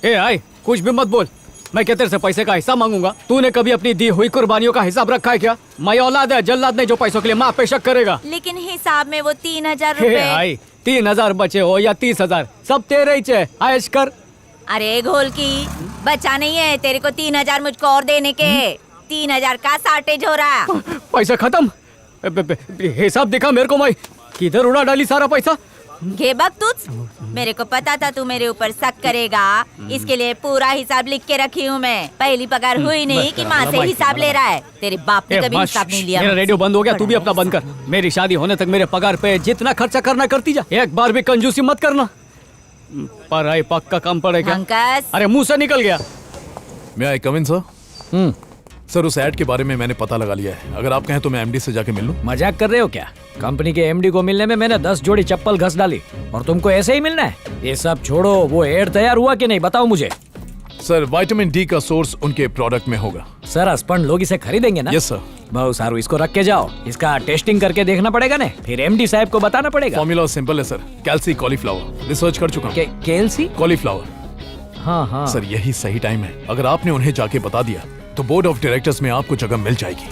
ए आई, कुछ भी मत बोल। मैं क्या तेरे से पैसे का हिसाब मांगूंगा? तूने कभी अपनी दी हुई कुर्बानियों का हिसाब रखा है क्या? मैं औलाद है, जल्लाद नहीं जो पैसों के लिए माँ पे शक करेगा। लेकिन हिसाब में वो 3000 हे रुपए। आई, 3000 बचे हो या 30,000, सब तेरे ही चे। आयश कर। अरे घोल की, बचा नहीं है तेरे को 3000 मुझको और देने के। 3000 का शार्टेज हो रहा। पैसा खत्म। हिसाब दिखा मेरे को, मैं किधर उड़ा डाली सारा पैसा। घे बकतूस, मेरे को पता था तू मेरे ऊपर शक करेगा, इसके लिए पूरा हिसाब लिख के रखी हूँ मैं। पहली पगार हुई नहीं कि माँ से हिसाब ले रहा है। तेरे बाप ने कभी हिसाब नहीं लिया। मेरा रेडियो बंद हो गया, तू भी अपना बंद कर। मेरी शादी होने तक मेरे पगार पे जितना खर्चा करना करती जा, एक बार भी कंजूसी मत करना। पर आई पक्का काम पड़ेगा। अंकस, अरे मुंह से निकल गया। मैं आई कम इन सर? सर उस ऐड के बारे में मैंने पता लगा लिया है। अगर आप कहें तो मैं एमडी से जाके मिल लूं। मजाक कर रहे हो क्या? कंपनी के एमडी को मिलने में मैंने 10 जोड़ी चप्पल घस डाली और तुमको ऐसे ही मिलना है? ये सब छोड़ो, वो एड तैयार हुआ कि नहीं बताओ मुझे। सर विटामिन डी का सोर्स उनके प्रोडक्ट में होगा। सर अस्पन लोग इसे खरीदेंगे ना? Yes sir. बहुत सारू, इसको रख के जाओ, इसका टेस्टिंग करके देखना पड़ेगा ना, फिर एमडी साहब को बताना पड़ेगा। फॉर्मूला सिंपल है सर, कैल्सी कॉलीफ्लावर। रिसर्च कर चुका हूं। कैल्सी कॉलीफ्लावर। हाँ हाँ सर यही सही टाइम है। अगर आपने उन्हें जाके बता दिया तो बोर्ड ऑफ डायरेक्टर्स में आपको जगह मिल जाएगी।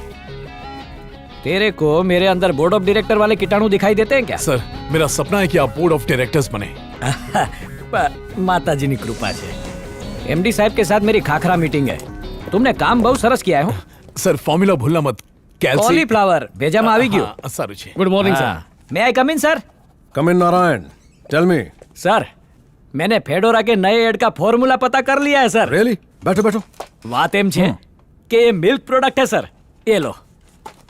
तेरे को मेरे अंदर बोर्ड ऑफ डायरेक्टर वाले कीटाणु दिखाई देते हैं क्या? सर मेरा सपना है कि आप बोर्ड ऑफ डायरेक्टर्स बने। माता जी ની કૃપા છે। एमडी साहब के साथ मेरी खाखरा मीटिंग है। तुमने काम बहुत सरस किया है। सर फॉर्मूला भूलना मत। कैल्सी कॉलीफ्लावर भेजाમાં આવી ગયું। Sir Ruchi. Good morning sir. May I come in sir? Come in Narayan, tell me. Sir मैंने फेडोरा के नए एड का फॉर्मूला पता कर लिया है सर। रियली? बैठो बैठो। बात एम छे कि ये मिल्क प्रोडक्ट है सर। ये लो,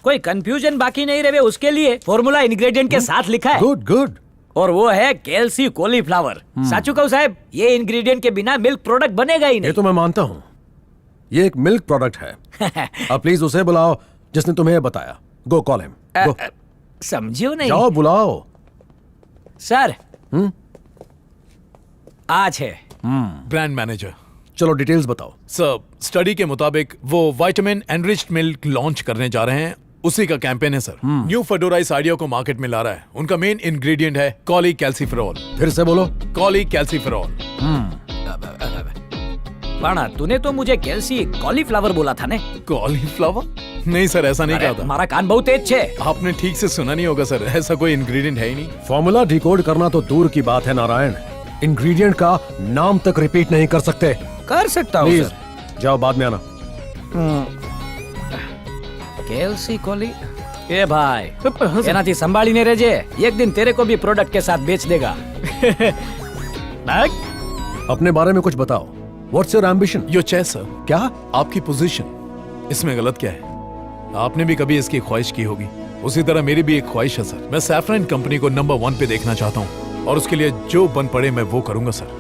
कोई कंफ्यूजन बाकी नहीं रहे उसके लिए फॉर्मूला इंग्रेडिएंट के साथ लिखा है। Good good. और वो है कैल्सी कॉलीफ्लावर। साचू कहूं साहब, ये इंग्रेडिएंट के बिना मिल्क प्रोडक्ट बनेगा ही नहीं। ये तो मैं मानता हूँ, ये एक मिल्क प्रोडक्ट है। अब प्लीज उसे बुलाओ जिसने तुम्हें बताया। गो कॉल हिम। गो। समझियो नहीं? जाओ बुलाओ। सर आज है ब्रांड मैनेजर। चलो डिटेल्स बताओ। सर स्टडी के मुताबिक वो विटामिन एनरिच्ड मिल्क लॉन्च करने जा रहे हैं, उसी का कैंपेन है सर। न्यू फेडोरा इस आइडिया को मार्केट में ला रहा है। उनका मेन इंग्रेडिएंट है कॉली कैल्सीफेरॉल। फिर से बोलो। कॉली कैल्सीफेरॉल। पाना तूने तो मुझे कैल्सी कॉलीफ्लावर बोला था ने? कॉलीफ्लावर? नहीं सर, ऐसा नहीं कहा था। हमारा कान बहुत तेज है। आपने ठीक से सुना नहीं होगा सर, ऐसा कोई इंग्रेडिएंट है ही नहीं। फॉर्मूला डिकोड करना तो दूर की बात है नारायण, इंग्रेडिएंट का नाम तक रिपीट नहीं कर सकते। कर सकता हूँ प्लीज सर। जाओ, बाद में आना। कैल्सी कॉली। ए भाई, एनाથી संभाळीने રહેજે, एक दिन तेरे को भी प्रोडक्ट के साथ बेच देगा। अपने बारे में कुछ बताओ। What's your ambition? Your choice sir. क्या? आपकी पोजीशन, इसमें गलत क्या है? आपने भी कभी इसकी ख्वाहिश की होगी, उसी तरह मेरी भी एक ख्वाहिश है सर। मैं सैफरन कंपनी को नंबर 1 पे देखना चाहता हूँ और उसके लिए जो बन पड़े मैं वो करूंगा सर।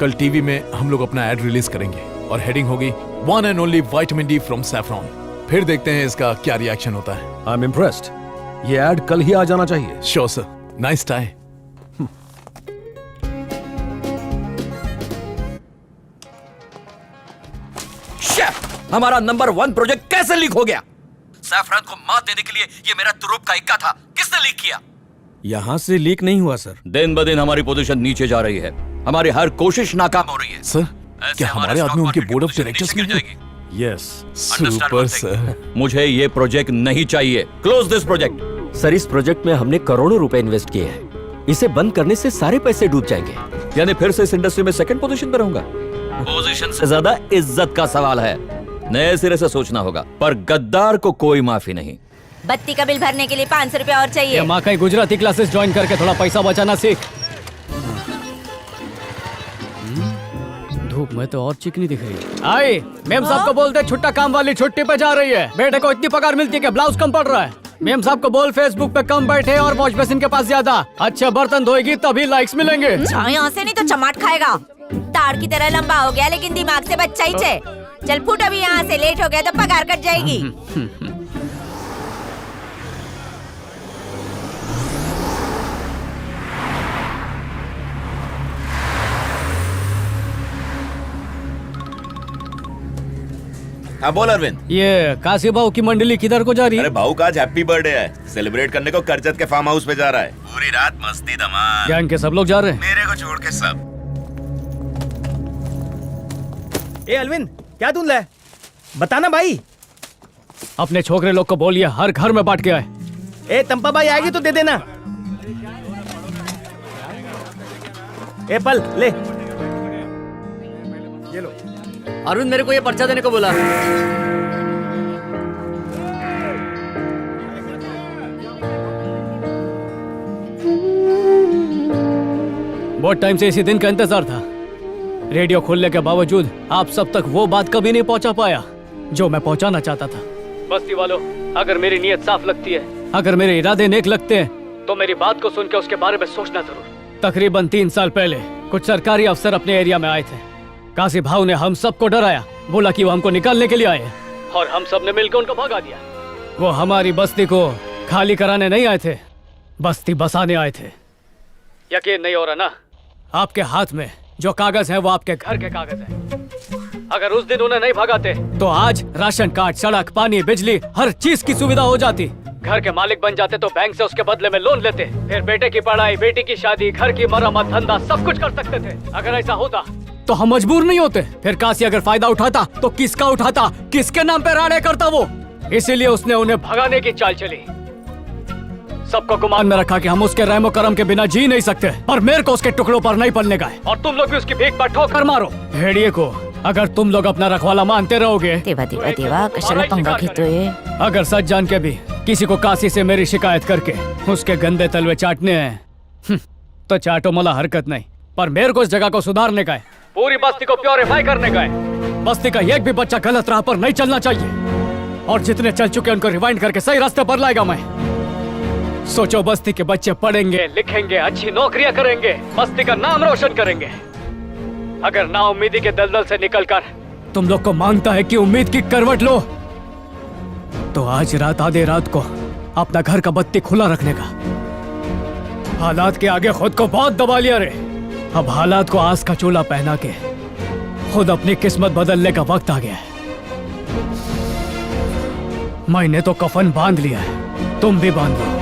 कल टीवी में हम लोग अपना एड रिलीज करेंगे और हेडिंग होगी one and only vitamin D from saffron. फिर देखते हैं इसका क्या रिएक्शन होता है। I am impressed. ये एड कल ही आ जाना चाहिए। Sure sir. Nice tie. हमारा नंबर 1 प्रोजेक्ट कैसे लीक हो गया? सैफरन को मात देने के लिए ये मेरा तुरुप का इक्का था। किसने लीक किया? यहाँ से लीक नहीं हुआ सर। दिन ब दिन हमारी पोजीशन नीचे जा रही है, हमारी हर कोशिश नाकाम हो रही है। सर क्या हमारे आदमी उनके बोर्ड ऑफ डायरेक्टर्स में हैं? यस। Super sir. मुझे ये प्रोजेक्ट नहीं चाहिए। Close this project. सर इस प्रोजेक्ट में हमने करोड़ों रुपए इन्वेस्ट किए हैं, इसे बंद करने से सारे पैसे डूब जाएंगे। यानी फिर से इस इंडस्ट्री में सेकंड पोजीशन पे रहूंगा? पोजीशन से ज्यादा इज्जत का सवाल है। नए सिरे से सोचना होगा, पर गद्दार को कोई माफी नहीं। बत्ती का बिल भरने के लिए 500 रुपए और चाहिए। ये माँ का गुजराती क्लासेस ज्वाइन करके थोड़ा पैसा बचाना सीख। धूप में तो और चिकनी दिख रही है। आई मेम साहब को बोलते छुट्टा काम वाली छुट्टी पे जा रही है। बेटे को इतनी पगार मिलती है कि ब्लाउज कम पड़ रहा है। मेम साहब को बोल फेसबुक पे कम बैठे और वॉश बेसिन के पास ज्यादा। अच्छे बर्तन धोएगी तभी लाइक्स मिलेंगे। यहाँ से नहीं तो चमाट खाएगा। तार की तरह लंबा हो गया लेकिन दिमाग से बच्चा ही छे। चल फूट, अभी यहाँ से लेट हो गया तो पगार कट जाएगी। हाँ बोल अरविंद। ये काशी बाऊ की मंडली किधर को जा रही है? अरे भाऊ का आज हैप्पी बर्थडे है, सेलिब्रेट करने को करजत के फार्म हाउस पे जा रहा है। पूरी रात मस्ती धमाल। क्या इनके सब लोग जा रहे हैं? मेरे को छोड़ के सब। ए अलविन, क्या धुंधला है? बताना भाई। अपने छोकरे लोग को बोलिए हर घर में बांट के आए। ए तंपा भाई आएगी तो दे देना। ए पल ले। ये लो। अरविंद मेरे को ये पर्चा देने को बोला। बहुत टाइम से इसी दिन का इंतजार था। रेडियो खोलने के बावजूद आप सब तक वो बात कभी नहीं पहुंचा पाया जो मैं पहुंचाना चाहता था। बस्ती वालों, अगर मेरी नीयत साफ लगती है, अगर मेरे इरादे नेक लगते हैं, तो मेरी बात को सुन के उसके बारे में सोचना जरूर। तकरीबन 3 साल पहले कुछ सरकारी अफसर अपने एरिया में आए थे। काशी भाव ने हम सबको डराया, बोला कि वो हमको निकालने के लिए आए हैं, और हम सब ने मिलकर उनको भगा दिया। वो हमारी बस्ती को खाली कराने नहीं आए थे, बस्ती बसाने आए थे। यकीन नहीं हो रहा ना? आपके हाथ में जो कागज है वो आपके घर के कागज है। अगर उस दिन उन्हें नहीं भगाते तो आज राशन कार्ड, सड़क, पानी, बिजली, हर चीज की सुविधा हो जाती। घर के मालिक बन जाते तो बैंक से उसके बदले में लोन लेते, फिर बेटे की पढ़ाई, बेटी की शादी, घर की मरम्मत, धंधा सब कुछ कर सकते थे। अगर ऐसा होता तो हम मजबूर नहीं होते। फिर काशी अगर फायदा उठाता तो किसका उठाता, किसके नाम पे राड़े करता वो? इसीलिए उसने उन्हें भगाने की चाल चली। सबको गुमान में रखा कि हम उसके रहमो करम के बिना जी नहीं सकते, और मेरे को उसके टुकड़ों पर नहीं पलने का है। और तुम लोग भी उसकी भीख पर ठोकर मारो। भेड़िए को अगर तुम लोग अपना रखवाला मानते रहोगे, देवा देवा देवा कशाला पंगा घेतोय? अगर सच जान के भी किसी को काशी से मेरी शिकायत करके उसके गंदे तलवे चाटने हैं, तो चाटो, मला हरकत नहीं। पर मेरे को इस जगह को सुधारने का है, पूरी बस्ती को प्योरीफाई करने का है। बस्ती का एक भी बच्चा गलत राह पर नहीं चलना चाहिए, और जितने चल चुके उनको रिवाइंड करके सही रास्ते पर लाएगा मैं। सोचो, बस्ती के बच्चे पढ़ेंगे, लिखेंगे, अच्छी नौकरियां करेंगे, बस्ती का नाम रोशन करेंगे। अगर ना उम्मीदी के दलदल से निकलकर तुम लोग को मांगता है कि उम्मीद की करवट लो, तो आज रात आधे रात को अपना घर का बत्ती खुला रखने का। हालात के आगे खुद को बहुत दबा लिया रे। अब हालात को आस का चोला पहना के खुद अपनी किस्मत बदलने का वक्त आ गया है। मैंने तो कफन बांध लिया है, तुम भी बांध लो।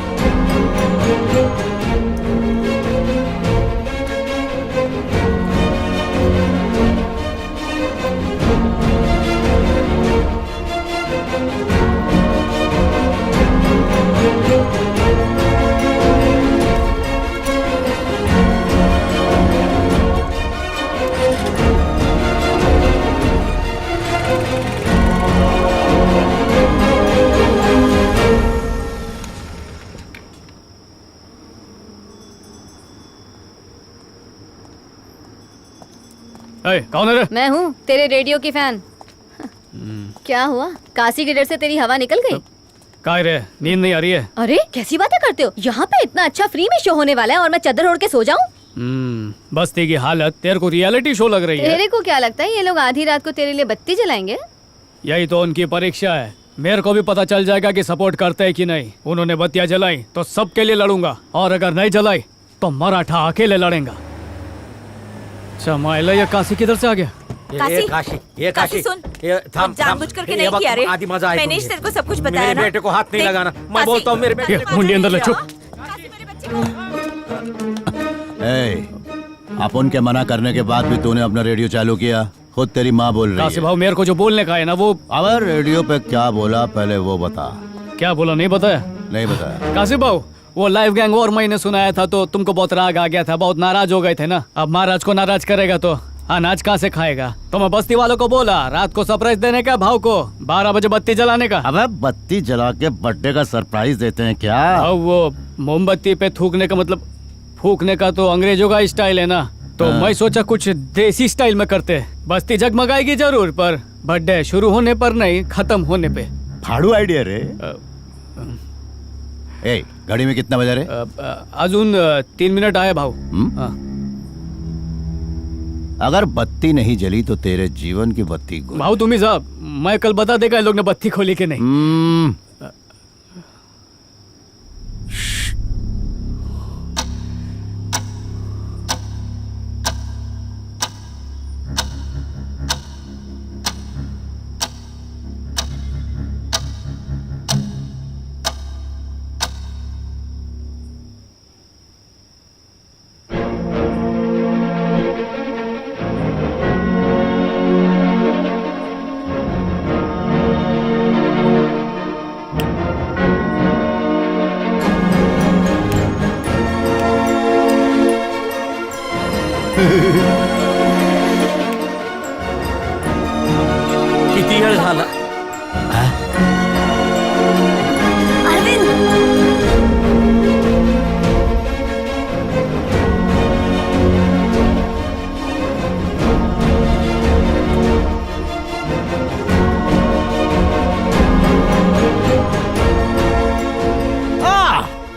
कौन है रे? मैं हूँ तेरे रेडियो की फैन। क्या हुआ? काशी के डर से तेरी हवा निकल गई? काय रे, नींद नहीं आ रही है? अरे कैसी बातें करते हो? यहाँ पे इतना अच्छा फ्री में शो होने वाला है और मैं चादर ओढ़ के सो जाऊँ? बस्ती की हालत तेरे को रियलिटी शो लग रही है। तेरे को क्या लगता है ये लोग आधी रात को तेरे लिए बत्ती जलाएंगे? यही तो उनकी परीक्षा है। मेरे को भी पता चल जाएगा कि सपोर्ट करते हैं कि नहीं। उन्होंने बत्तियां जलाई तो सबके लिए लड़ूंगा, और अगर नहीं जलाई तो मराठा अकेले लड़ेगा। अच्छा, ये काशी किधर से आ गया? काशी सुन, अब जानबूझकर के नहीं किया रे। मैंने ही तेरे को सब कुछ बताया ना। बेटे को हाथ नहीं लगाना, मैं बोलता हूँ। मेरे बेटे मुंडी अंदर ले, चुप। अपन के मना करने के बाद भी तूने अपना रेडियो चालू किया। खुद तेरी माँ बोल रही काशी भाव, मेरे को जो बोलने का है ना वो। अब रेडियो पे क्या बोला पहले वो बता। क्या बोला? नहीं बताया? नहीं बताया। काशी भाव, वो लाइव गैंग और मैंने सुनाया था तो तुमको बहुत राग आ गया था, बहुत नाराज हो गए थे ना। अब महाराज को नाराज करेगा तो अनाज कहाँ से खाएगा? तो मैं बस्ती वालों को बोला रात को सरप्राइज देने का, भाव को 12 बजे बत्ती जलाने का। अबे बत्ती जला के बर्थडे का सरप्राइज देते हैं क्या? अब वो मोमबत्ती पे थूकने का मतलब फूकने का तो अंग्रेजों का स्टाइल है ना, तो मैं सोचा कुछ देसी स्टाइल में करते। बस्ती जगमगाएगी जरूर, पर बर्थडे शुरू होने पर नहीं, खत्म होने पे। फाड़ू आइडिया रे। ए, घड़ी में कितना बजा रे? अजून 3 मिनट आए भाव। अगर बत्ती नहीं जली तो तेरे जीवन की बत्ती भाव तुम्ही साहब, मैं कल बता देगा इन लोग ने बत्ती खोली कि नहीं। किती वेळ झाला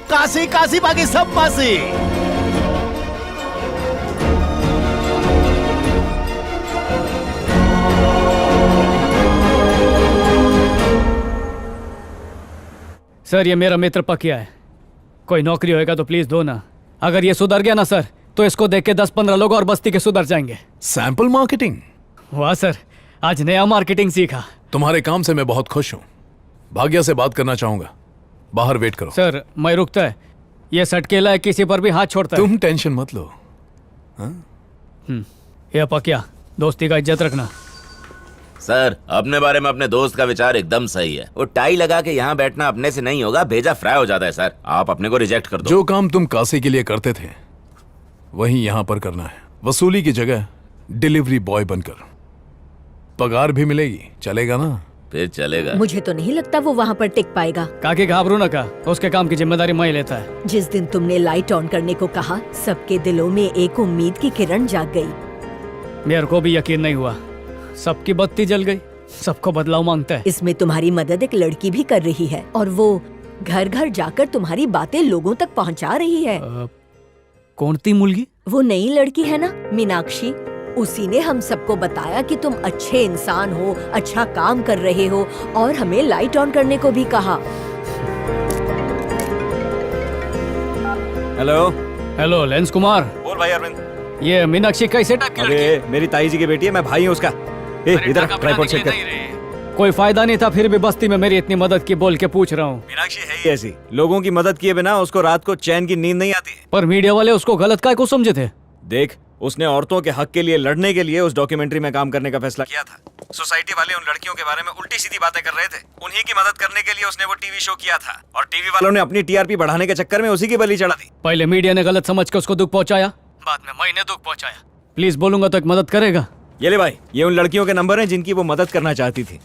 काशी काशी बाकी सब पासी सर ये मेरा मित्र पकिया है, कोई नौकरी होएगा तो प्लीज दो ना। अगर ये सुधर गया ना सर तो इसको देख के 10-15 लोग और बस्ती के सुधर जाएंगे। Sample marketing? वाह सर, आज नया मार्केटिंग सीखा। तुम्हारे काम से मैं बहुत खुश हूँ। भाग्या से बात करना चाहूंगा, बाहर वेट करो। सर मैं रुकता है, ये सटकेला है, किसी पर भी हाथ छोड़ता है। तुम टेंशन मत लो। ये पकिया, दोस्ती का इज्जत रखना। सर, अपने बारे में अपने दोस्त का विचार एकदम सही है। वो टाई लगा के यहाँ बैठना अपने से नहीं होगा, भेजा फ्राई हो जाता है सर। आप अपने को रिजेक्ट कर दो। जो काम तुम काशी के लिए करते थे वही यहाँ पर करना है। वसूली की जगह डिलीवरी बॉय बनकर। पगार भी मिलेगी, चलेगा ना? फिर चलेगा। मुझे तो नहीं लगता वो वहाँ पर टिक पाएगा। काकी घाबरू न का, उसके काम की जिम्मेदारी मैं ही लेता है। जिस दिन तुमने लाइट ऑन करने को कहा, सबके दिलों में एक उम्मीद की किरण जाग गई। मेरे को भी यकीन नहीं हुआ, सबकी बत्ती जल गई। सबको बदलाव मांगता है। इसमें तुम्हारी मदद एक लड़की भी कर रही है और वो घर घर जाकर तुम्हारी बातें लोगों तक पहुंचा रही है। कौन थी मुलगी? वो नई लड़की है ना, मीनाक्षी। उसी ने हम सबको बताया कि तुम अच्छे इंसान हो, अच्छा काम कर रहे हो और हमें लाइट ऑन करने को भी कहा। Hello hello lens Kumar. बोल भाई अरविंद। ये मीनाक्षी कैसे टाइप की लड़की है? अरे मेरी ताई जी की बेटी है, मैं भाई हूँ उसका। इधर ट्राइपॉड चेक कर। कोई फायदा नहीं था, फिर भी बस्ती में मेरी इतनी मदद की बोल के पूछ रहा हूँ। मीनाक्षी है ही ऐसी, लोगों की मदद किए बिना उसको रात को चैन की नींद नहीं आती। पर मीडिया वाले उसको गलत काय को समझे थे? देख, उसने औरतों के हक के लिए लड़ने के लिए उस डॉक्यूमेंट्री में काम करने का फैसला किया था। सोसाइटी वाले उन लड़कियों के बारे में उल्टी सीधी बातें कर रहे थे। उन्हीं की मदद करने के लिए उसने वो टीवी शो किया था और टीवी वालों ने अपनी टीआरपी बढ़ाने के चक्कर में उसी की बलि चढ़ा दी। पहले मीडिया ने गलत समझ के उसको दुख पहुंचाया, बाद में मैंने दुख पहुंचाया। प्लीज बोलूंगा तो एक मदद करेगा? ये ले भाई, ये उन लड़कियों के नंबर हैं जिनकी वो मदद करना चाहती थी।